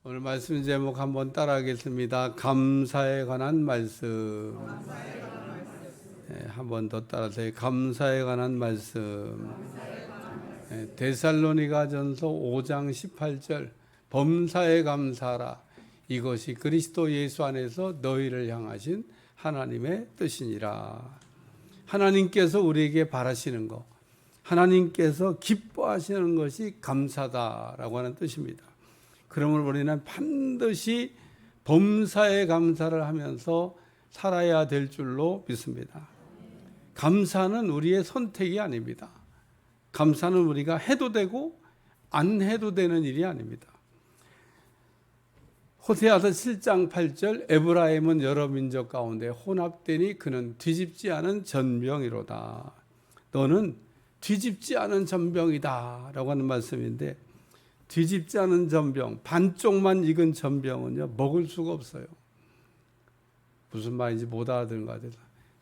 오늘 말씀 제목 한번 따라하겠습니다. 감사에 관한 말씀. 네, 한번 더 따라하세요. 감사에 관한 말씀. 네, 데살로니가전서 5장 18절. 범사에 감사하라. 이것이 그리스도 예수 안에서 너희를 향하신 하나님의 뜻이니라. 하나님께서 우리에게 바라시는 것, 하나님께서 기뻐하시는 것이 감사다라고 하는 뜻입니다. 그러므로 우리는 반드시 범사에 감사를 하면서 살아야 될 줄로 믿습니다. 감사는 우리의 선택이 아닙니다. 감사는 우리가 해도 되고 안 해도 되는 일이 아닙니다. 호세아서 7장 8절 에브라임은 여러 민족 가운데 혼합되니 그는 뒤집지 않은 전병이로다. 너는 뒤집지 않은 전병이다 라고 하는 말씀인데, 뒤집지 않은 전병, 반쪽만 익은 전병은요 먹을 수가 없어요. 무슨 말인지 못 알아듣는 것 같아요.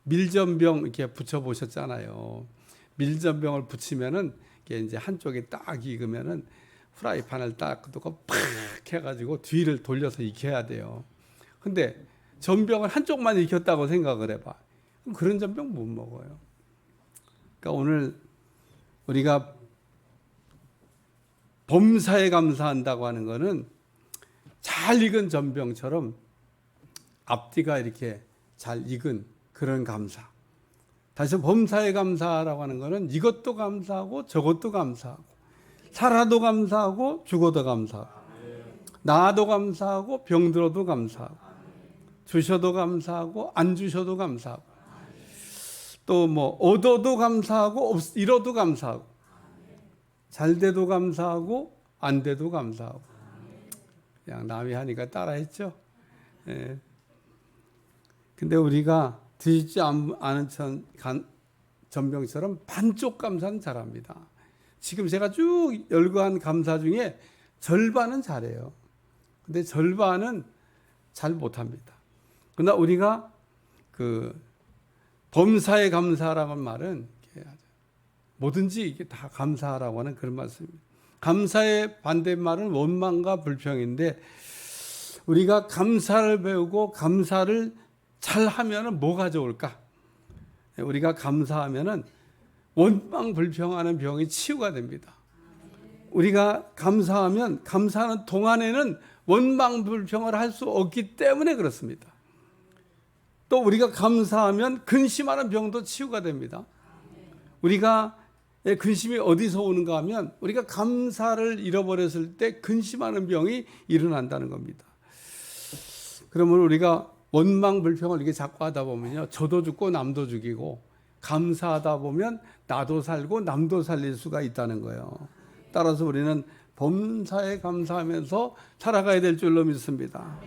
밀전병 이렇게 붙여보셨잖아요. 밀전병을 붙이면은 이게 이제 한쪽이 딱 익으면은 프라이팬을 딱 두고 팍 해가지고 뒤를 돌려서 익혀야 돼요. 근데 전병을 한쪽만 익혔다고 생각을 해봐. 그럼 그런 전병 못 먹어요. 그러니까 오늘 우리가 범사에 감사한다고 하는 것은 잘 익은 전병처럼 앞뒤가 이렇게 잘 익은 그런 감사. 다시 범사에 감사라고 하는 것은 이것도 감사하고 저것도 감사하고, 살아도 감사하고 죽어도 감사하고, 나아도 감사하고 병들어도 감사하고, 주셔도 감사하고 안 주셔도 감사하고, 또 뭐 얻어도 감사하고 잃어도 감사하고, 잘 돼도 감사하고 안 돼도 감사하고. 그냥 남이 하니까 따라했죠. 예. 근데 우리가 뒤집지 않은 전병처럼 반쪽 감사는 잘합니다. 지금 제가 쭉 열거한 감사 중에 절반은 잘해요. 근데 절반은 잘 못합니다. 그러나 우리가 그 범사에 감사라는 말은 뭐든지 이게 다 감사하라고 하는 그런 말씀입니다. 감사의 반대말은 원망과 불평인데, 우리가 감사를 배우고 감사를 잘 하면은 뭐가 좋을까? 우리가 감사하면은 원망 불평하는 병이 치유가 됩니다. 우리가 감사하면 감사하는 동안에는 원망 불평을 할 수 없기 때문에 그렇습니다. 또 우리가 감사하면 근심하는 병도 치유가 됩니다. 우리가 근심이 어디서 오는가 하면 우리가 감사를 잃어버렸을 때 근심하는 병이 일어난다는 겁니다. 그러면 우리가 원망 불평을 이렇게 자꾸 하다 보면요, 저도 죽고 남도 죽이고, 감사하다 보면 나도 살고 남도 살릴 수가 있다는 거예요. 따라서 우리는 범사에 감사하면서 살아가야 될 줄로 믿습니다.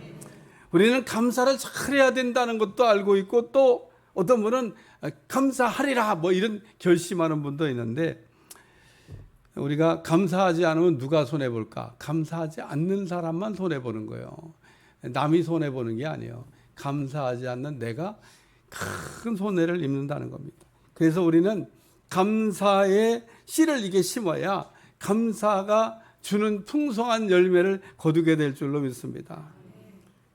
우리는 감사를 잘해야 된다는 것도 알고 있고, 또 어떤 분은 감사하리라 뭐 이런 결심하는 분도 있는데, 우리가 감사하지 않으면 누가 손해볼까? 감사하지 않는 사람만 손해보는 거예요. 남이 손해보는 게 아니에요. 감사하지 않는 내가 큰 손해를 입는다는 겁니다. 그래서 우리는 감사의 씨를 이게 심어야 감사가 주는 풍성한 열매를 거두게 될 줄로 믿습니다.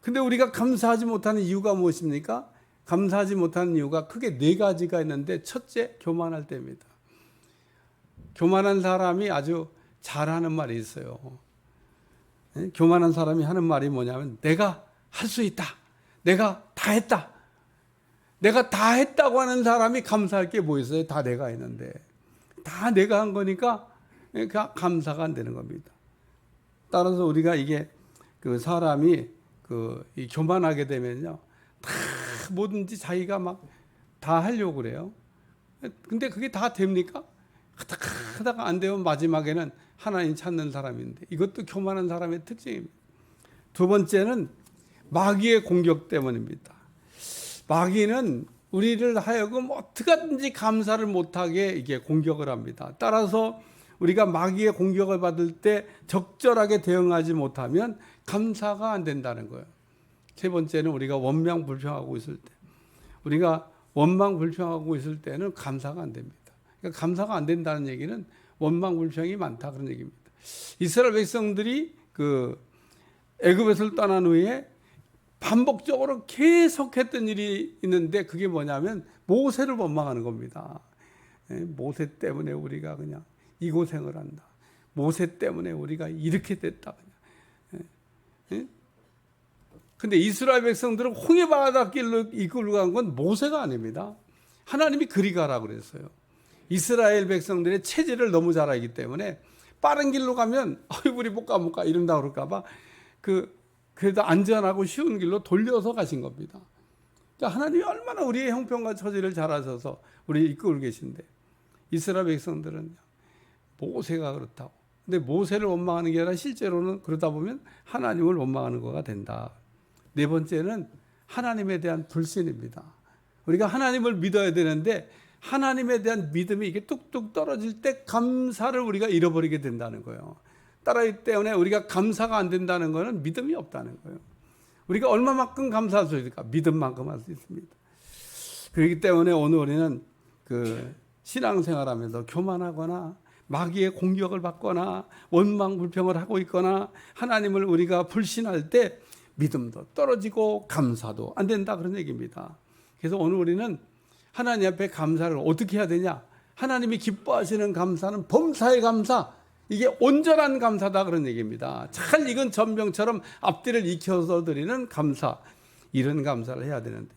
근데 우리가 감사하지 못하는 이유가 무엇입니까? 감사하지 못하는 이유가 크게 네 가지가 있는데, 첫째, 교만할 때입니다. 교만한 사람이 아주 잘하는 말이 있어요. 교만한 사람이 하는 말이 뭐냐면, 내가 할 수 있다. 내가 다 했다. 내가 다 했다고 하는 사람이 감사할 게 뭐 있어요? 다 내가 했는데. 다 내가 한 거니까 감사가 안 되는 겁니다. 따라서 우리가 이게 그 사람이 이 교만하게 되면요, 다 뭐든지 자기가 막 다 하려고 그래요. 근데 그게 다 됩니까? 하다가 안 되면 마지막에는 하나님 찾는 사람인데, 이것도 교만한 사람의 특징입니다. 두 번째는 마귀의 공격 때문입니다. 마귀는 우리를 하여금 어떻게든지 감사를 못하게 이게 공격을 합니다. 따라서 우리가 마귀의 공격을 받을 때 적절하게 대응하지 못하면 감사가 안 된다는 거예요. 세 번째는 우리가 원망 불평하고 있을 때, 우리가 원망 불평하고 있을 때는 감사가 안 됩니다. 그러니까 감사가 안 된다는 얘기는 원망 불평이 많다 그런 얘기입니다. 이스라엘 백성들이 애굽에서 떠난 후에 반복적으로 계속했던 일이 있는데 그게 뭐냐면 모세를 원망하는 겁니다. 모세 때문에 우리가 그냥 이 고생을 한다. 모세 때문에 우리가 이렇게 됐다. 근데 이스라엘 백성들은 홍해 바닷길로 이끌고 간 건 모세가 아닙니다. 하나님이 그리 가라 그랬어요. 이스라엘 백성들의 체질을 너무 잘 알기 때문에 빠른 길로 가면 우리 못 가 이런다 그럴까 봐 그래도 안전하고 쉬운 길로 돌려서 가신 겁니다. 그러니까 하나님이 얼마나 우리의 형편과 처지를 잘 아셔서 우리 이끌고 계신데 이스라엘 백성들은 모세가 그렇다고. 근데 모세를 원망하는 게 아니라 실제로는 그러다 보면 하나님을 원망하는 거가 된다. 네 번째는 하나님에 대한 불신입니다. 우리가 하나님을 믿어야 되는데 하나님에 대한 믿음이 이게 뚝뚝 떨어질 때 감사를 우리가 잃어버리게 된다는 거예요. 따라기 때문에 우리가 감사가 안 된다는 것은 믿음이 없다는 거예요. 우리가 얼마만큼 감사할 수 있을까? 믿음만큼 할 수 있습니다. 그렇기 때문에 오늘 우리는 신앙생활하면서 교만하거나 마귀의 공격을 받거나 원망 불평을 하고 있거나 하나님을 우리가 불신할 때 믿음도 떨어지고 감사도 안 된다 그런 얘기입니다. 그래서 오늘 우리는 하나님 앞에 감사를 어떻게 해야 되냐? 하나님이 기뻐하시는 감사는 범사의 감사, 이게 온전한 감사다 그런 얘기입니다. 잘 익은 전병처럼 앞뒤를 익혀서 드리는 감사, 이런 감사를 해야 되는데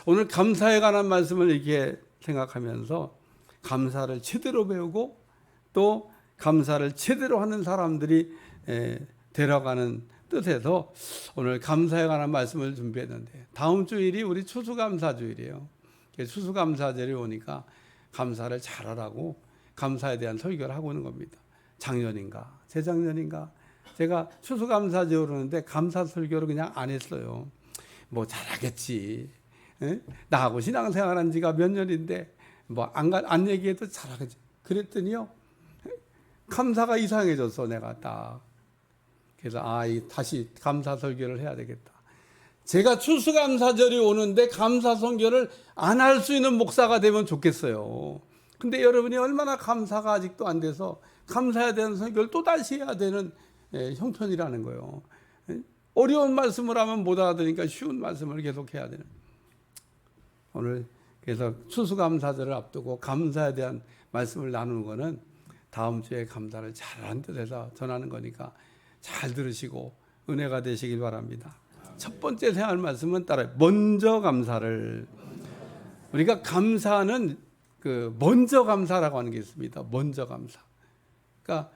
오늘 감사에 관한 말씀을 이렇게 생각하면서 감사를 제대로 배우고 또 감사를 제대로 하는 사람들이 되어가는 뜻에서 오늘 감사에 관한 말씀을 준비했는데 다음 주일이 우리 추수감사주일이에요. 추수감사절이 오니까 감사를 잘하라고 감사에 대한 설교를 하고 있는 겁니다. 작년인가 재작년인가 제가 추수감사절 오는데 감사 설교를 그냥 안 했어요. 뭐 잘하겠지. 나하고 신앙생활한 지가 몇 년인데 뭐 안 얘기해도 잘하겠지. 그랬더니요 감사가 이상해졌어 내가 딱. 그래서 다시 감사 설교를 해야 되겠다. 제가 추수감사절이 오는데 감사 설교를 안 할 수 있는 목사가 되면 좋겠어요. 근데 여러분이 얼마나 감사가 아직도 안 돼서 감사해야 되는 설교를 또 다시 해야 되는 형편이라는 거예요. 어려운 말씀을 하면 못 알아들으니까 쉬운 말씀을 계속 해야 되는. 오늘 그래서 추수감사절을 앞두고 감사에 대한 말씀을 나누는 거는 다음 주에 감사를 잘하는 뜻에서 전하는 거니까 잘 들으시고 은혜가 되시길 바랍니다. 첫 번째 생활 말씀은 따라 먼저 감사를. 우리가 감사는 먼저 감사라고 하는 게 있습니다. 먼저 감사. 그러니까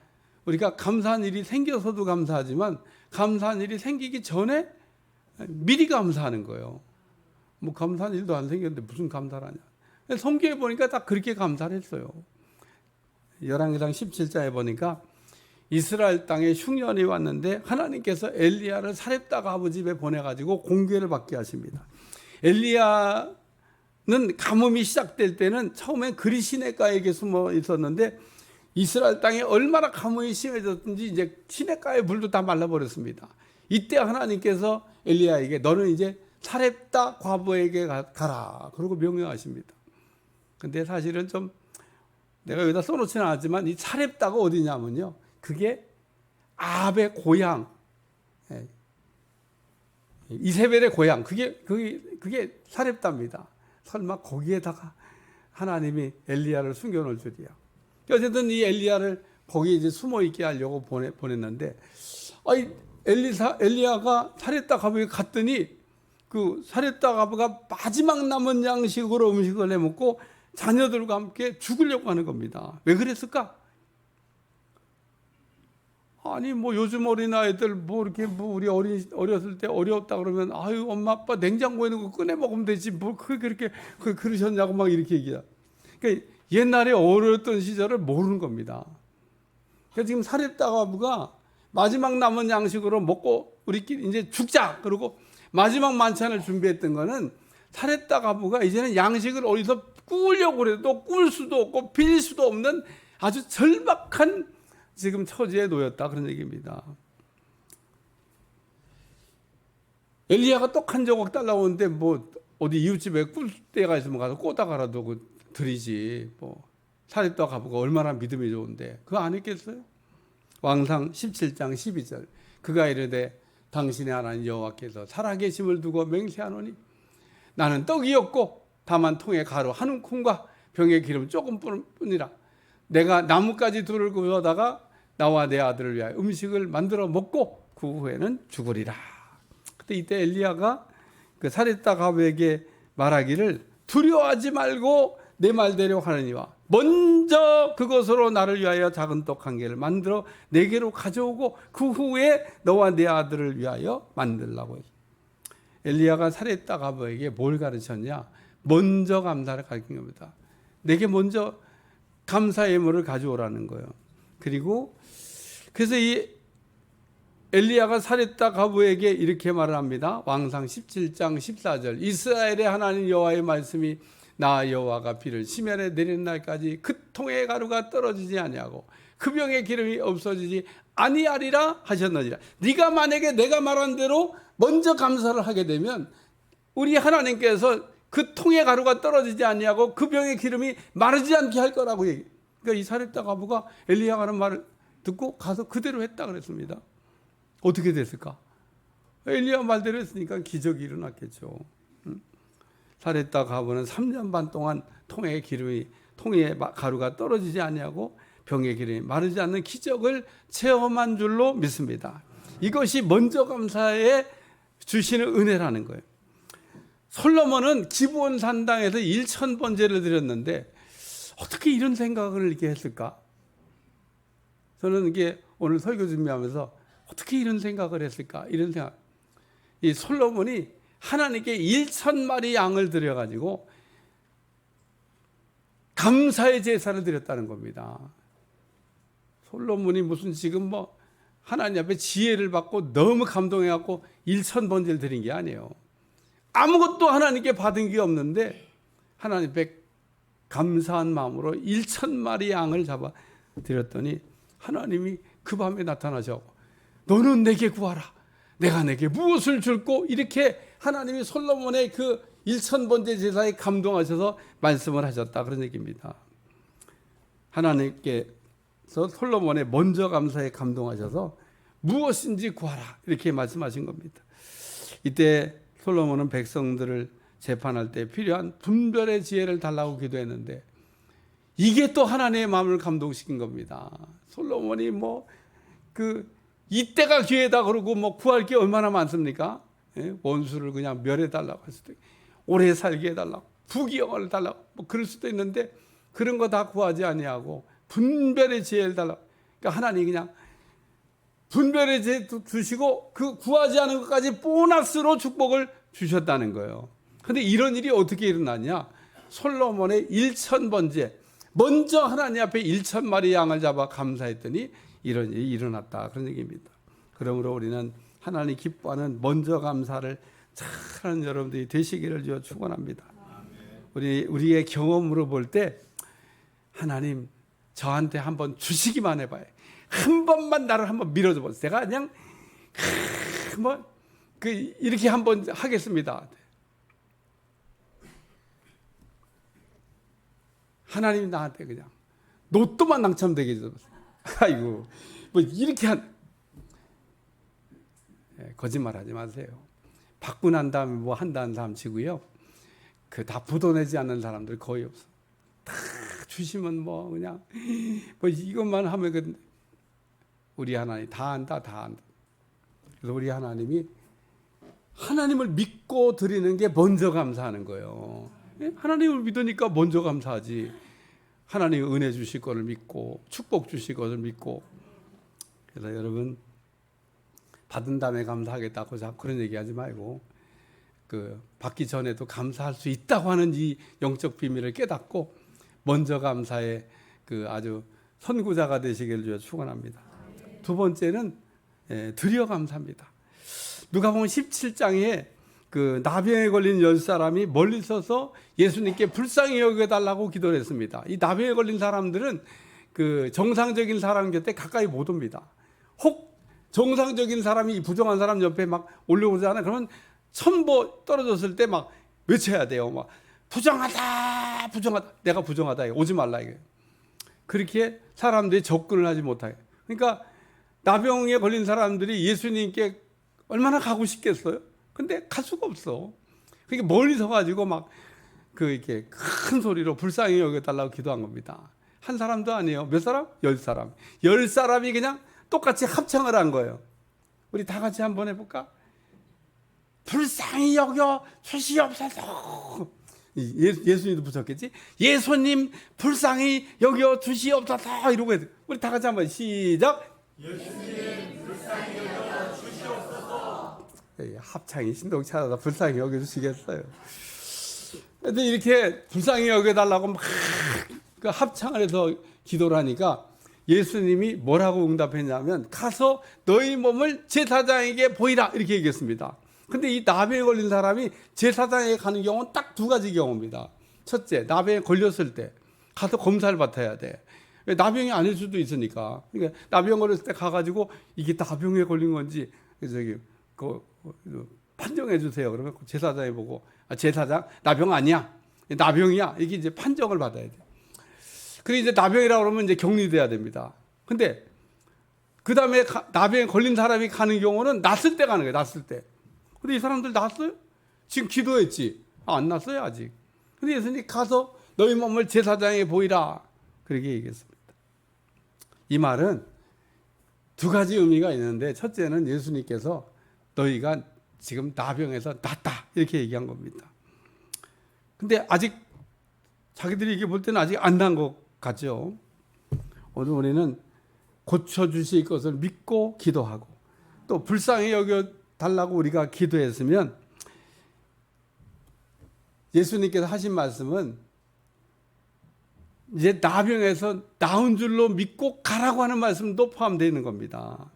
우리가 감사한 일이 생겨서도 감사하지만 감사한 일이 생기기 전에 미리 감사하는 거예요. 뭐 감사한 일도 안 생겼는데 무슨 감사를 하냐. 성경에 보니까 딱 그렇게 감사를 했어요. 열왕기상 17장에 보니까 이스라엘 땅에 흉년이 왔는데 하나님께서 엘리야를 사렙다 과부 집에 보내가지고 공개를 받게 하십니다. 엘리야는 가뭄이 시작될 때는 처음엔 그리 시냇가에 숨어 있었는데 이스라엘 땅에 얼마나 가뭄이 심해졌든지 이제 시냇가의 물도 다 말라버렸습니다. 이때 하나님께서 엘리야에게 너는 이제 사렙다 과부에게 가라 그러고 명령하십니다. 근데 사실은 좀 내가 여기다 써놓지는 않았지만 이 사렙다가 어디냐면요. 그게 아합의 고향, 이세벨의 고향, 그게 사렙다입니다. 설마 거기에다가 하나님이 엘리야를 숨겨놓을 줄이야. 어쨌든 이 엘리야를 거기 이제 숨어 있게 하려고 보냈는데, 엘리야가 사렙다 과부에 갔더니 그 사렙다 과부가 마지막 남은 양식으로 음식을 해먹고 자녀들과 함께 죽으려고 하는 겁니다. 왜 그랬을까? 아니 뭐 요즘 어린아이들 뭐 이렇게 뭐 우리 어렸을 때 어려웠다 그러면 아유 엄마 아빠 냉장고에 있는 거 꺼내 먹으면 되지 뭐 그렇게 그러셨냐고 막 이렇게 얘기야. 그러니까 옛날에 어려웠던 시절을 모르는 겁니다. 그래서 지금 사렙다 과부가 마지막 남은 양식으로 먹고 우리끼리 이제 죽자 그러고 마지막 만찬을 준비했던 거는 사렙다 과부가 이제는 양식을 어디서 꾸려고 그래도 꿀 수도 없고 빌릴 수도 없는 아주 절박한 지금 처지에 놓였다 그런 얘기입니다. 엘리야가 떡 한 조각 달라고 하는데 뭐 어디 이웃집에 꿀대가 있으면 가서 꼬다가라도 드리지 뭐 사렙다 과부가 얼마나 믿음이 좋은데 그거 안 했겠어요? 왕상 17장 12절 그가 이르되 당신의 하나님 여호와께서 살아계심을 두고 맹세하노니 나는 떡이 없고 다만 통에 가루 한 움큼과 병에 기름 조금뿐이라. 내가 나뭇가지 둘을 구워다가 나와 내 아들을 위하여 음식을 만들어 먹고 그 후에는 죽으리라. 그때 이때 엘리야가 그 사렙다 가부에게 말하기를 두려워하지 말고 내 말대로 하느니와 먼저 그것으로 나를 위하여 작은 떡 한 개를 만들어 내게로 가져오고 그 후에 너와 내 아들을 위하여 만들라고 했어요. 엘리야가 사렙다 가부에게 뭘 가르쳤냐? 먼저 감사를 가르친 겁니다. 내게 먼저 감사 예물을 가져오라는 거예요. 그리고 그래서 이 엘리야가 사렙다 가부에게 이렇게 말을 합니다. 왕상 17장 14절 이스라엘의 하나님 여호와의 말씀이 나 여호와가 비를 시면에 내리는 날까지 그 통에 가루가 떨어지지 아니하고 그 병에 기름이 없어지지 아니하리라 하셨느니라. 네가 만약에 내가 말한 대로 먼저 감사를 하게 되면 우리 하나님께서 그 통에 가루가 떨어지지 아니하고 그 병에 기름이 마르지 않게 할 거라고 얘기해요. 그러니까 이 사렙다 가부가 엘리야가 하는 말을 듣고 가서 그대로 했다 그랬습니다. 어떻게 됐을까? 엘리야 말대로 했으니까 기적이 일어났겠죠. 사렙다 가부는 3년 반 동안 통에 가루가 떨어지지 아니하고 병의 기름이 마르지 않는 기적을 체험한 줄로 믿습니다. 이것이 먼저 감사에 주시는 은혜라는 거예요. 솔로몬은 기브온 산당에서 1000번제를 드렸는데 어떻게 이런 생각을 이렇게 했을까? 저는 이게 오늘 설교 준비하면서 어떻게 이런 생각을 했을까? 이런 생각. 이 솔로몬이 하나님께 1000마리 양을 드려가지고 감사의 제사를 드렸다는 겁니다. 솔로몬이 무슨 지금 뭐 하나님 앞에 지혜를 받고 너무 감동해갖고 1000번제를 드린 게 아니에요. 아무것도 하나님께 받은 게 없는데 하나님 앞에 감사한 마음으로 1000마리 양을 잡아 드렸더니 하나님이 그 밤에 나타나셔. 너는 내게 구하라. 내가 내게 무엇을 줄고 이렇게 하나님이 솔로몬의 그 1000번째 제사에 감동하셔서 말씀을 하셨다. 그런 얘기입니다. 하나님께서 솔로몬의 먼저 감사에 감동하셔서 무엇인지 구하라. 이렇게 말씀하신 겁니다. 이때 솔로몬은 백성들을 재판할 때 필요한 분별의 지혜를 달라고 기도했는데 이게 또 하나님의 마음을 감동시킨 겁니다. 솔로몬이 이때가 기회다 그러고 구할 게 얼마나 많습니까? 원수를 그냥 멸해달라고 할 수도 있고 오래 살게 해달라고 부귀영화를 달라고 그럴 수도 있는데 그런 거 다 구하지 아니하고 분별의 지혜를 달라고. 그러니까 하나님이 그냥 분별의 지혜 주시고 그 구하지 않은 것까지 보너스로 축복을 주셨다는 거예요. 그런데 이런 일이 어떻게 일어나냐? 솔로몬의 1000번째 먼저 하나님 앞에 1000마리 양을 잡아 감사했더니 이런 일이 일어났다. 그런 얘기입니다. 그러므로 우리는 하나님 기뻐하는 먼저 감사를 잘하는 여러분들이 되시기를 주어 축원합니다. 우리의 경험으로 볼 때 하나님 저한테 한번 주시기만 해봐요. 한 번만 나를 한번 밀어줘 보세요. 제가 그냥 이렇게 한번 하겠습니다. 하나님이 나한테 그냥 로또만 당첨되게 해주세요. 아이고 이렇게 거짓말하지 마세요. 받고 난 다음에 한다는 사람 치고요. 다 부도내지 않는 사람들 거의 없어. 다 주시면 그냥 이것만 하면 우리 하나님 다 안다. 그래서 우리 하나님이 하나님을 믿고 드리는 게 먼저 감사하는 거예요. 하나님을 믿으니까 먼저 감사하지. 하나님이 은혜 주실 것을 믿고 축복 주실 것을 믿고. 그래서 여러분 받은 다음에 감사하겠다고 자꾸 그런 얘기하지 말고 받기 전에도 감사할 수 있다고 하는 이 영적 비밀을 깨닫고 먼저 감사의 아주 선구자가 되시기를 축원합니다. 두 번째는 드려 감사합니다. 누가복음 17장에 나병에 걸린 10사람이 멀리 서서 예수님께 불쌍히 여겨달라고 기도를 했습니다. 이 나병에 걸린 사람들은 정상적인 사람 곁에 가까이 못 옵니다. 혹 정상적인 사람이 부정한 사람 옆에 올려오잖아요. 그러면 천보 떨어졌을 때 외쳐야 돼요. 부정하다. 내가 부정하다. 오지 말라. 이게. 그렇게 사람들이 접근을 하지 못하게. 그러니까 나병에 걸린 사람들이 예수님께 얼마나 가고 싶겠어요? 근데 갈 수가 없어. 그게 멀리 서가지고 막 이렇게 큰 소리로 불쌍히 여겨달라고 기도한 겁니다. 한 사람도 아니에요. 몇 사람? 10사람. 10사람이 그냥 똑같이 합창을 한 거예요. 우리 다 같이 한번 해볼까? 불쌍히 여겨 주시옵소서. 예수님도 붙였겠지? 예수님 불쌍히 여겨 주시옵소서. 이러고 해야 돼. 우리 다 같이 한번 시작. 예수님 불쌍히 여겨 주시옵소서. 합창이 신동치 않아서 불쌍히 여겨 주시겠어요. 근데 이렇게 불쌍히 여겨달라고 막 합창을 해서 기도를 하니까 예수님이 뭐라고 응답했냐면 가서 너희 몸을 제사장에게 보이라 이렇게 얘기했습니다. 근데 이 나병에 걸린 사람이 제사장에게 가는 경우는 딱 두 가지 경우입니다. 첫째, 나병에 걸렸을 때 가서 검사를 받아야 돼. 나병이 아닐 수도 있으니까. 그러니까 나병 걸렸을 때 가가지고 이게 나병에 걸린 건지 판정해 주세요. 그러면 제사장이 보고 제사장 나병 아니야, 나병이야. 이게 이제 판정을 받아야 돼. 그리고 이제 나병이라고 그러면 이제 격리돼야 됩니다. 근데 그 다음에 나병에 걸린 사람이 가는 경우는 났을 때 가는 거예요. 났을 때. 근데 이 사람들 났어요? 지금 기도했지. 안 났어요 아직. 근데 예수님이 가서 너희 몸을 제사장에 보이라 그렇게 얘기했습니다. 이 말은 두 가지 의미가 있는데 첫째는 예수님께서 너희가 지금 나병에서 낫다 이렇게 얘기한 겁니다. 근데 아직 자기들이 이게 볼 때는 아직 안 난 것 같죠. 오늘 우리는 고쳐주실 것을 믿고 기도하고 또 불쌍히 여겨달라고 우리가 기도했으면 예수님께서 하신 말씀은 이제 나병에서 나은 줄로 믿고 가라고 하는 말씀도 포함되어 있는 겁니다.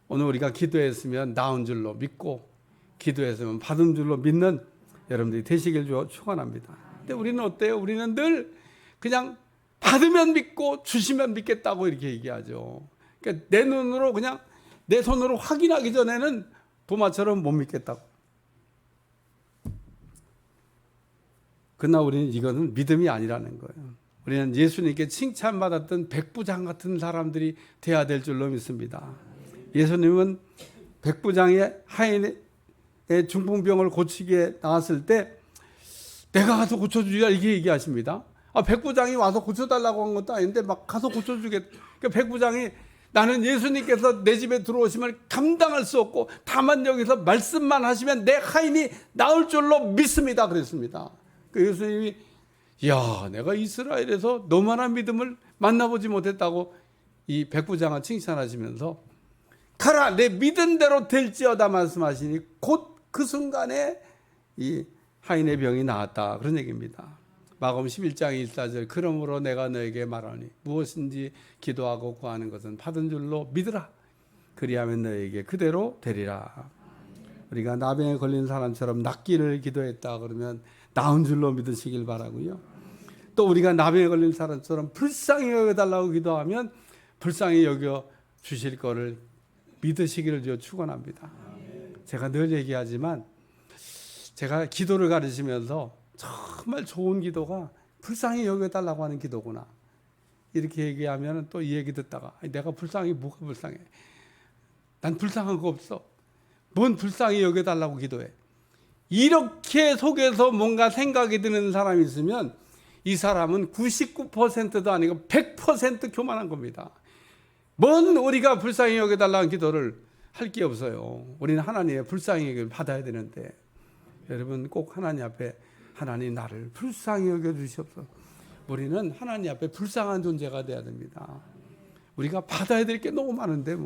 오늘 우리가 기도했으면 나은 줄로 믿고 기도했으면 받은 줄로 믿는 여러분들이 되시길 축원합니다. 근데 우리는 어때요? 우리는 늘 그냥 받으면 믿고 주시면 믿겠다고 이렇게 얘기하죠. 그러니까 내 눈으로 그냥 내 손으로 확인하기 전에는 도마처럼 못 믿겠다고. 그러나 우리는 이거는 믿음이 아니라는 거예요. 우리는 예수님께 칭찬받았던 백부장 같은 사람들이 돼야 될 줄로 믿습니다. 예수님은 백부장의 하인의 중풍병을 고치게 나왔을 때 내가 가서 고쳐주리라 이렇게 얘기하십니다. 백부장이 와서 고쳐달라고 한 것도 아닌데 막 가서 고쳐주겠다. 그러니까 백부장이 나는 예수님께서 내 집에 들어오시면 감당할 수 없고 다만 여기서 말씀만 하시면 내 하인이 나을 줄로 믿습니다 그랬습니다. 그 예수님이 야 내가 이스라엘에서 너만한 믿음을 만나보지 못했다고 이 백부장을 칭찬하시면서 가라 내 믿은 대로 될지어다 말씀하시니 곧 그 순간에 이 하인의 병이 나았다 그런 얘기입니다. 마가복음 11장 1~4절 그러므로 내가 너에게 말하니 무엇인지 기도하고 구하는 것은 받은 줄로 믿으라 그리하면 너에게 그대로 되리라. 우리가 나병에 걸린 사람처럼 낫기를 기도했다 그러면 나은 줄로 믿으시길 바라고요. 또 우리가 나병에 걸린 사람처럼 불쌍히 여겨달라고 기도하면 불쌍히 여겨 주실 거를 믿으시기를 축원합니다. 제가 늘 얘기하지만 제가 기도를 가르치면서 정말 좋은 기도가 불쌍히 여겨달라고 하는 기도구나 이렇게 얘기하면 또 이 얘기 듣다가 내가 불쌍히 뭐가 불쌍해, 난 불쌍한 거 없어, 뭔 불쌍히 여겨달라고 기도해, 이렇게 속에서 뭔가 생각이 드는 사람이 있으면 이 사람은 99%도 아니고 100% 교만한 겁니다. 뭔 우리가 불쌍히 여겨달라는 기도를 할 게 없어요. 우리는 하나님의 불쌍히 여김을 받아야 되는데 여러분 꼭 하나님 앞에 하나님 나를 불쌍히 여겨주시옵소서. 우리는 하나님 앞에 불쌍한 존재가 돼야 됩니다. 우리가 받아야 될 게 너무 많은데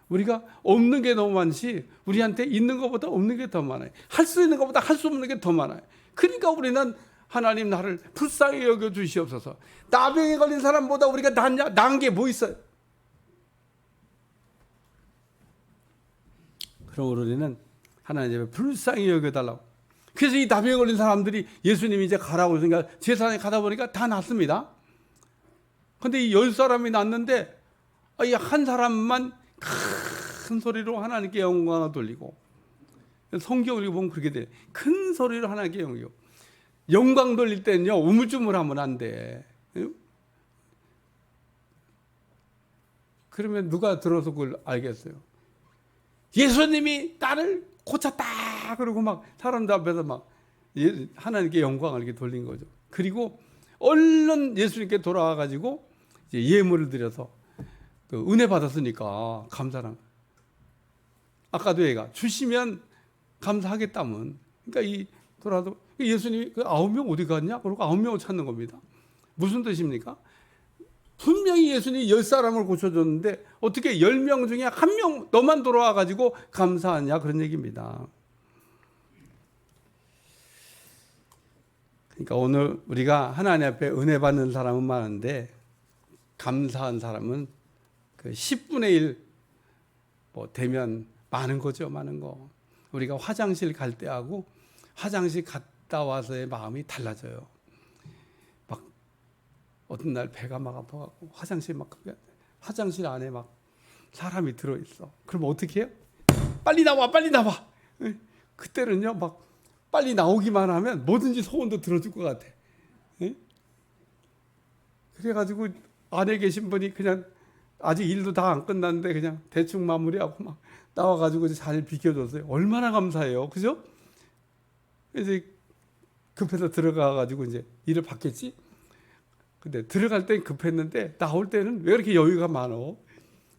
우리가 없는 게 너무 많지 우리한테 있는 것보다 없는 게 더 많아요. 할 수 있는 것보다 할 수 없는 게 더 많아요. 그러니까 우리는 하나님 나를 불쌍히 여겨주시옵소서. 나병에 걸린 사람보다 우리가 나은 게 뭐 있어요? 그럼 우리는 하나님 앞에 불쌍히 여겨달라고. 그래서 이 나병에 걸린 사람들이 예수님이 이제 가라고 했으니까 제사장에 가다 보니까 다 낫습니다. 근데 이 10사람이 낫는데 이 한 사람만 큰 소리로 하나님께 영광을 돌리고, 성경을 보면 그렇게 돼. 큰 소리로 하나님께 영광 돌릴 때는요 우물쭈물하면 안 돼. 그러면 누가 들어서 그걸 알겠어요? 예수님이 나를 고쳤다 그러고 막 사람들 앞에서 막 하나님께 영광을 이렇게 돌린 거죠. 그리고 얼른 예수님께 돌아와 가지고 예물을 드려서 그 은혜 받았으니까 감사랑. 아까도 얘가 주시면 감사하겠다면, 그러니까 이 돌아도 예수님이 그 9명 어디 갔냐? 그러고 9명을 찾는 겁니다. 무슨 뜻입니까? 분명히 예수님이 10사람을 고쳐줬는데 어떻게 10명 중에 1명 너만 돌아와 가지고 감사하냐, 그런 얘기입니다. 그러니까 오늘 우리가 하나님 앞에 은혜 받는 사람은 많은데 감사한 사람은 그 10분의 1 뭐 되면 많은 거죠, 많은 거. 우리가 화장실 갈 때하고 화장실 갔다 와서의 마음이 달라져요. 막 어떤 날 배가 막 아파갖고 화장실 안에 막 사람이 들어있어. 그럼 어떻게 해요? 빨리 나와, 빨리 나와. 그때는요, 막 빨리 나오기만 하면 뭐든지 소원도 들어줄 것 같아. 그래가지고 안에 계신 분이 그냥 아직 일도 다 안 끝났는데 그냥 대충 마무리하고 막 나와가지고 잘 비켜줬어요. 얼마나 감사해요, 그죠? 이제 급해서 들어가가지고 이제 일을 받겠지. 근데 들어갈 땐 급했는데 나올 때는 왜 이렇게 여유가 많어?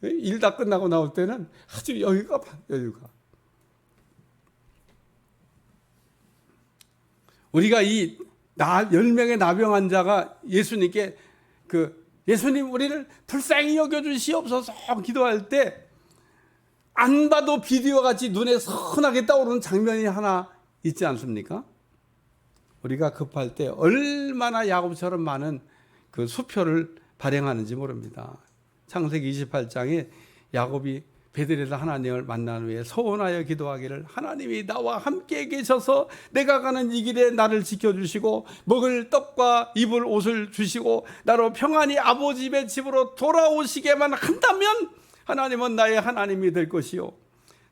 일 다 끝나고 나올 때는 아주 여유가. 우리가 이 10명의 나병 환자가 예수님께 예수님 우리를 불쌍히 여겨주시옵소서 기도할 때 안 봐도 비디오 같이 눈에 선하게 떠오르는 장면이 하나 있지 않습니까? 우리가 급할 때 얼마나 야곱처럼 많은 그 수표를 발행하는지 모릅니다. 창세기 28장에 야곱이 베들에서 하나님을 만난 후에 서원하여 기도하기를 하나님이 나와 함께 계셔서 내가 가는 이 길에 나를 지켜주시고 먹을 떡과 입을 옷을 주시고 나로 평안히 아버지 집의 집으로 돌아오시게만 한다면 하나님은 나의 하나님이 될 것이요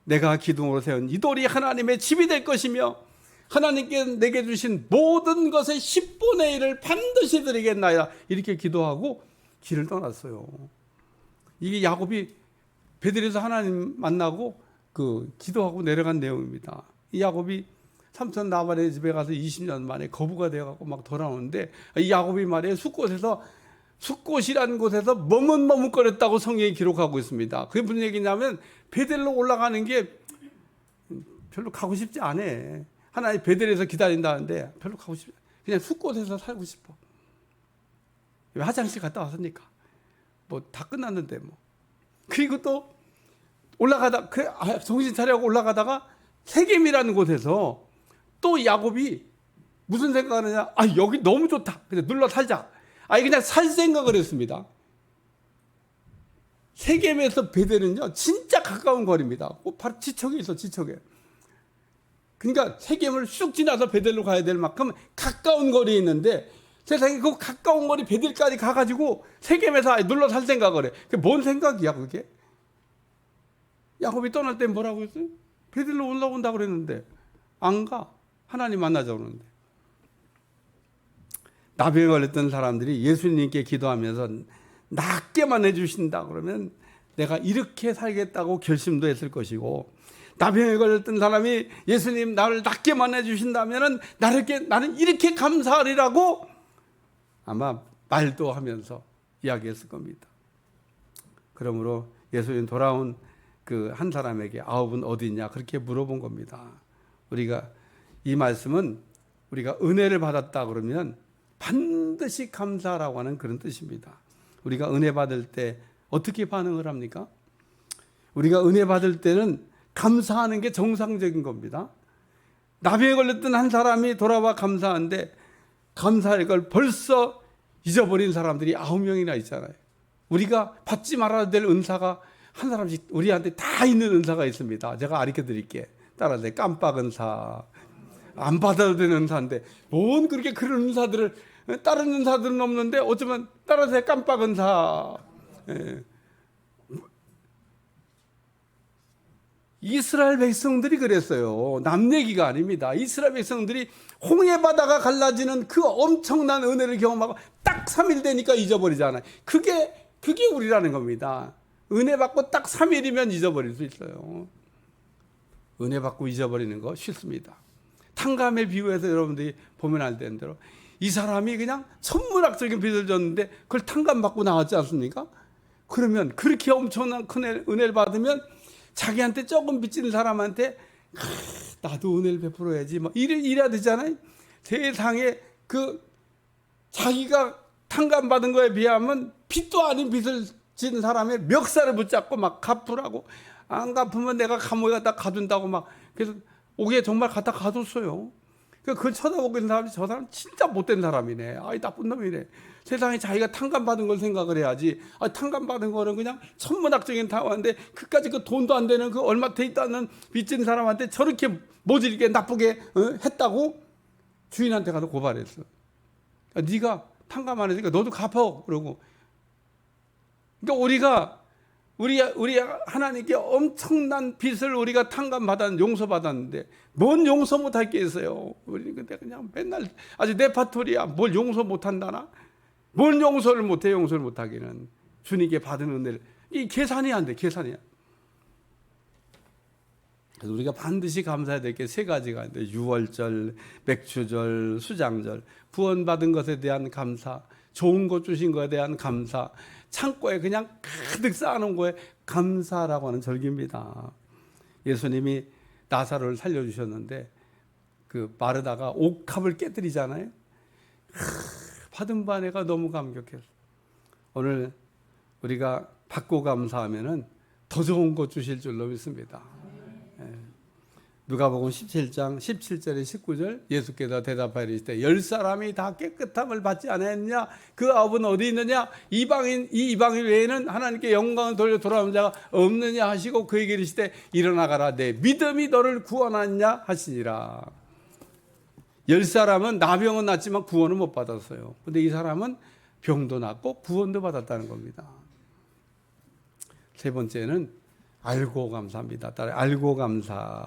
내가 기둥으로 세운 이 돌이 하나님의 집이 될 것이며 하나님께 내게 주신 모든 것의 10분의 1을 반드시 드리겠나이다. 이렇게 기도하고 길을 떠났어요. 이게 야곱이 베들에서 하나님 만나고 기도하고 내려간 내용입니다. 이 야곱이 삼촌 라반의 집에 가서 20년 만에 거부가 되어갖고 막 돌아오는데 이 야곱이 말이에요, 숫곳이라는 곳에서 머뭇머뭇거렸다고 성경이 기록하고 있습니다. 그게 무슨 얘기냐면 베들로 올라가는 게 별로 가고 싶지 않아. 하나님 베들에서 기다린다는데 별로 가고 싶지 않아. 그냥 숫곳에서 살고 싶어. 화장실 갔다 왔으니까 뭐 다 끝났는데 뭐. 그리고 또 올라가다 정신 차려고 올라가다가 세겜이라는 곳에서 또 야곱이 무슨 생각을 하느냐? 여기 너무 좋다. 그냥 눌러 살자. 그냥 살 생각을 했습니다. 세겜에서 베델은요 진짜 가까운 거리입니다. 바로 지척에 있어, 지척에. 그러니까 세겜을 쑥 지나서 베델로 가야 될 만큼 가까운 거리에 있는데 세상에 그 가까운 거리 베델까지 가가지고 세겜에서 눌러 살 생각을 해. 그게 뭔 생각이야 그게? 야곱이 떠날 때 뭐라고 했어요? 베델로 올라온다고 그랬는데 안 가. 하나님 만나자고 그러는데. 나병에 걸렸던 사람들이 예수님께 기도하면서 낫게만 해주신다 그러면 내가 이렇게 살겠다고 결심도 했을 것이고, 나병에 걸렸던 사람이 예수님 나를 낫게만 해주신다면 나는 이렇게 감사하리라고 아마 말도 하면서 이야기했을 겁니다. 그러므로 예수님 돌아온 그 한 사람에게 9은 어디 있냐 그렇게 물어본 겁니다. 우리가 이 말씀은 우리가 은혜를 받았다 그러면 반드시 감사하라고 하는 그런 뜻입니다. 우리가 은혜 받을 때 어떻게 반응을 합니까? 우리가 은혜 받을 때는 감사하는 게 정상적인 겁니다. 나병에 걸렸던 한 사람이 돌아와 감사한데 감사할 걸 벌써 잊어버린 사람들이 9명이나 있잖아요. 우리가 받지 말아야 될 은사가 한 사람씩 우리한테 다 있는 은사가 있습니다. 제가 가르쳐 드릴게. 따라서 깜빡 은사. 안 받아도 되는 은사인데 뭔 그렇게 그런 은사들을, 다른 은사들은 없는데 어쩌면 따라서 깜빡 은사. 이스라엘 백성들이 그랬어요. 남 얘기가 아닙니다. 이스라엘 백성들이 홍해 바다가 갈라지는 그 엄청난 은혜를 경험하고 딱 3일 되니까 잊어버리잖아요. 그게 우리라는 겁니다. 은혜 받고 딱 3일이면 잊어버릴 수 있어요. 은혜 받고 잊어버리는 거 쉽습니다. 탕감에 비유해서 여러분들이 보면 알 되는 대로 이 사람이 그냥 천문학적인 빚을 졌는데 그걸 탕감 받고 나왔지 않습니까? 그러면 그렇게 엄청난 큰 은혜를 받으면 자기한테 조금 빚진 사람한테 나도 은혜를 베풀어야지 뭐 이래야 되잖아요. 세상에 그 자기가 탕감 받은 거에 비하면 빚도 아닌 빚을 진 사람의 멱살을 붙잡고 막 갚으라고, 안 갚으면 내가 감옥에 갖다 가둔다고 막, 그래서 옥에 정말 갖다 가뒀어요. 그걸 쳐다보고 있는 사람이 저 사람 진짜 못된 사람이네, 아이 나쁜 놈이네. 세상에 자기가 탕감 받은 걸 생각을 해야지. 탕감 받은 거는 그냥 천문학적인 타화인데 그까지 그 돈도 안 되는 그 얼마 돼 있다는 빚진 사람한테 저렇게 모질게 나쁘게 했다고 주인한테 가서 고발했어. 네가 탕감 안 했으니까 너도 갚아 그러고. 그러니까 우리 하나님께 엄청난 빚을 우리가 탕감받았, 용서받았는데 뭔 용서 못할 게 있어요. 우리 근데 그냥 맨날 아주 네파토리야. 뭘 용서 못한다나? 뭘 용서를 못해. 용서를 못하기는 주님께 받은 은혜를, 이 계산이 안 돼. 계산이. 그래서 우리가 반드시 감사해야 될 게 세 가지가 있는데, 유월절, 맥주절, 수장절. 구원받은 것에 대한 감사, 좋은 것 주신 것에 대한 감사, 창고에 그냥 가득 쌓아놓은 거에 감사라고 하는 절기입니다. 예수님이 나사로를 살려주셨는데 그 마르다가 옥탑을 깨뜨리잖아요. 받은 바내가 너무 감격했어. 오늘 우리가 받고 감사하면은 더 좋은 것 주실 줄로 믿습니다. 누가복음 17장 17절에 19절, 예수께서 대답하여 이르시되 10사람이 다 깨끗함을 받지 않았느냐? 그 아홉은 어디 있느냐? 이 이방인 외에는 하나님께 영광을 돌려 돌아오는 자가 없느냐 하시고 그에게 이르시되 일어나가라, 내 믿음이 너를 구원하느냐 하시니라. 10사람은 나병은 났지만 구원은 못 받았어요. 근데 이 사람은 병도 낫고 구원도 받았다는 겁니다. 세 번째는 알고 감사합니다. 따라 알고 감사.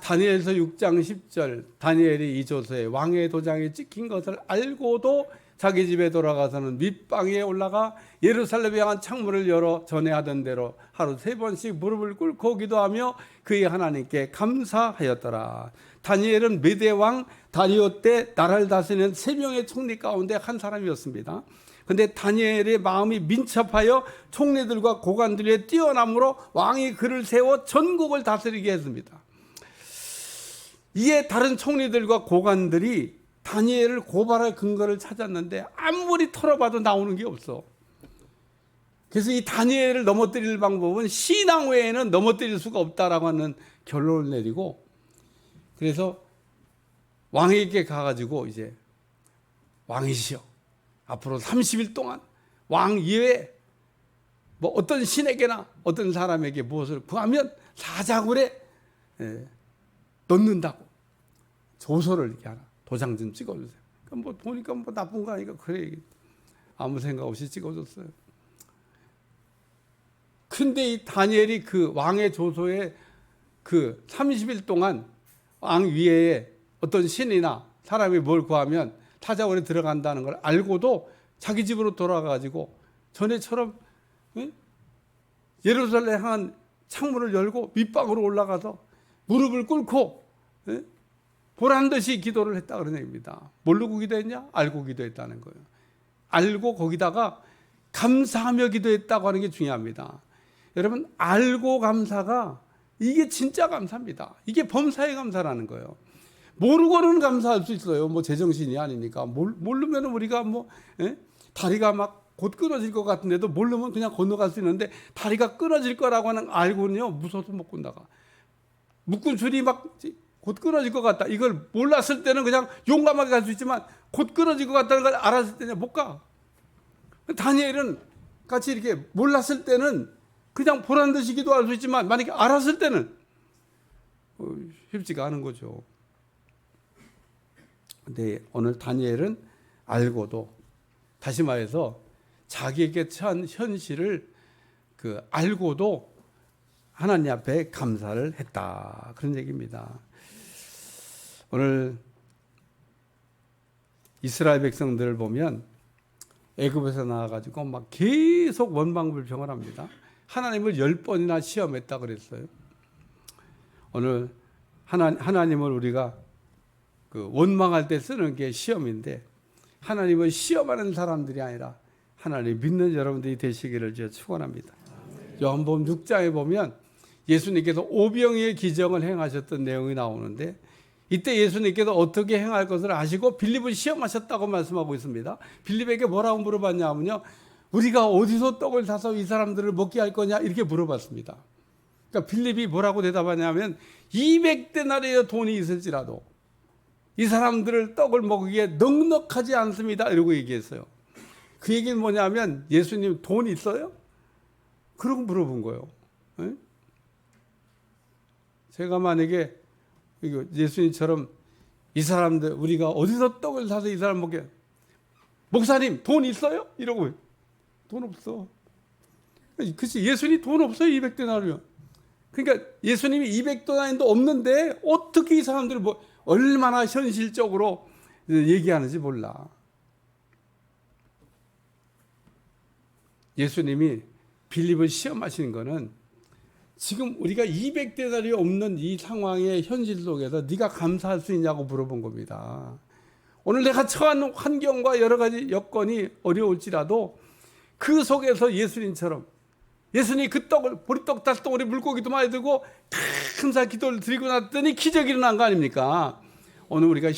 다니엘서 6장 10절, 다니엘이 이 조서에 왕의 도장에 찍힌 것을 알고도 자기 집에 돌아가서는 밑방에 올라가 예루살렘에 향한 창문을 열어 전에 하던 대로 하루 3번씩 무릎을 꿇고 기도하며 그의 하나님께 감사하였더라. 다니엘은 메대 왕 다리오 때 나라를 다스리는 3명의 총리 가운데 한 사람이었습니다. 근데 다니엘의 마음이 민첩하여 총리들과 고관들의 뛰어남으로 왕이 그를 세워 전국을 다스리게 했습니다. 이에 다른 총리들과 고관들이 다니엘을 고발할 근거를 찾았는데 아무리 털어봐도 나오는 게 없어. 그래서 이 다니엘을 넘어뜨릴 방법은 신앙 외에는 넘어뜨릴 수가 없다라고 하는 결론을 내리고, 그래서 왕에게 가가지고 이제 왕이시여, 앞으로 30일 동안 왕 이외에 뭐 어떤 신에게나 어떤 사람에게 무엇을 구하면 사자굴에 넣는다고 조서를 이렇게 하나 도장 좀 찍어주세요. 뭐 보니까 뭐 나쁜 거 아니까 그래, 아무 생각 없이 찍어줬어요. 근데 이 다니엘이 그 왕의 조서에 그 30일 동안 왕 위에 어떤 신이나 사람이 뭘 구하면 사자굴에 들어간다는 걸 알고도 자기 집으로 돌아가가지고 전에처럼 예루살렘 향한 창문을 열고 밑방으로 올라가서 무릎을 꿇고 보란듯이 기도를 했다 그런 얘기입니다. 모르고 기도했냐? 알고 기도했다는 거예요. 알고 거기다가 감사하며 기도했다고 하는 게 중요합니다. 여러분, 알고 감사가 이게 진짜 감사입니다. 이게 범사의 감사라는 거예요. 모르고는 감사할 수 있어요. 뭐 제정신이 아니니까. 모르면 우리가 뭐 다리가 막 곧 끊어질 것 같은데도 모르면 그냥 건너갈 수 있는데, 다리가 끊어질 거라고 하는 알고는요, 무서워서 못 건너가. 묶은 줄이 막 곧 끊어질 것 같다. 이걸 몰랐을 때는 그냥 용감하게 갈 수 있지만 곧 끊어질 것 같다는 걸 알았을 때는 못 가. 다니엘은 같이 이렇게 몰랐을 때는 그냥 보란 듯이 기도할 수 있지만 만약에 알았을 때는 쉽지가 않은 거죠. 근데 오늘 다니엘은 알고도, 다시 말해서 자기에게 처한 현실을 알고도 하나님 앞에 감사를 했다, 그런 얘기입니다. 오늘 이스라엘 백성들을 보면 애굽에서 나와가지고 막 계속 원방불평을 합니다. 하나님을 10번이나 시험했다 그랬어요. 오늘 하나님을 우리가 그 원망할 때 쓰는 게 시험인데, 하나님을 시험하는 사람들이 아니라 하나님 믿는 여러분들이 되시기를 제가 축원합니다. 요한복음 6장에 보면 예수님께서 오병이의 기적을 행하셨던 내용이 나오는데, 이때 예수님께서 어떻게 행할 것을 아시고 빌립을 시험하셨다고 말씀하고 있습니다. 빌립에게 뭐라고 물어봤냐면요, 우리가 어디서 떡을 사서 이 사람들을 먹게 할 거냐 이렇게 물어봤습니다. 그러니까 빌립이 뭐라고 대답하냐면 200데나리의 돈이 있을지라도 이 사람들을 떡을 먹이기에 넉넉하지 않습니다 이러고 얘기했어요. 그 얘기는 뭐냐면, 예수님 돈 있어요? 그러고 물어본 거예요. 네? 제가 만약에 예수님처럼 이 사람들 우리가 어디서 떡을 사서 이 사람 먹게, 목사님 돈 있어요? 이러고, 돈 없어. 그치, 예수님 돈 없어요 200데나리면. 그러니까 예수님이 200데나리도 없는데 어떻게 이 사람들을 뭐 얼마나 현실적으로 얘기하는지 몰라. 예수님이 빌립을 시험하시는 거는 지금 우리가 200데나리 없는 이 상황의 현실 속에서 네가 감사할 수 있냐고 물어본 겁니다. 오늘 내가 처한 환경과 여러 가지 여건이 어려울지라도 그 속에서 예수님처럼, 예수님이 그 떡을, 보리떡 5덩어리 물고기도 많이 들고 감사 기도를 드리고 났더니 기적이 일어난 거 아닙니까? 오늘 우리가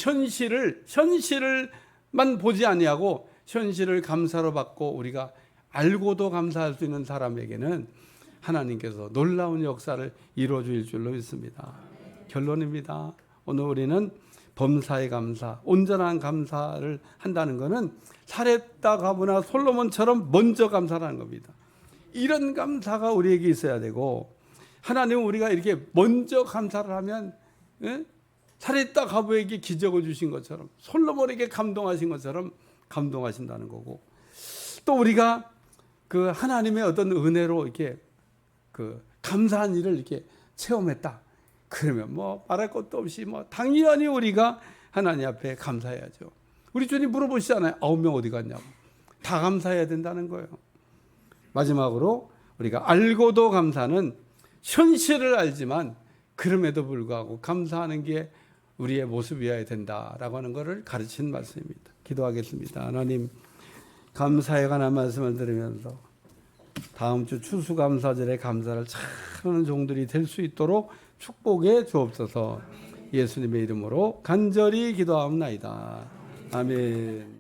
현실을만 보지 아니하고 현실을 감사로 받고 우리가 알고도 감사할 수 있는 사람에게는 하나님께서 놀라운 역사를 이루어 주실 줄로 믿습니다. 결론입니다. 오늘 우리는 범사에 감사, 온전한 감사를 한다는 것은 사렙다 가브나 솔로몬처럼 먼저 감사하는 겁니다. 이런 감사가 우리에게 있어야 되고, 하나님은 우리가 이렇게 먼저 감사를 하면, 사렙다 가브에게 기적을 주신 것처럼, 솔로몬에게 감동하신 것처럼 감동하신다는 거고, 또 우리가 그 하나님의 어떤 은혜로 이렇게 그 감사한 일을 이렇게 체험했다. 그러면 뭐 말할 것도 없이 뭐 당연히 우리가 하나님 앞에 감사해야죠. 우리 주님 물어보시잖아요. 9명 어디 갔냐고. 다 감사해야 된다는 거예요. 마지막으로 우리가 알고도 감사는 현실을 알지만 그럼에도 불구하고 감사하는 게 우리의 모습이어야 된다라고 하는 것을 가르치는 말씀입니다. 기도하겠습니다. 하나님, 감사에 관한 말씀을 들으면서 다음 주 추수감사절에 감사를 잘하는 종들이 될 수 있도록 축복해 주옵소서. 예수님의 이름으로 간절히 기도하옵나이다. 아멘.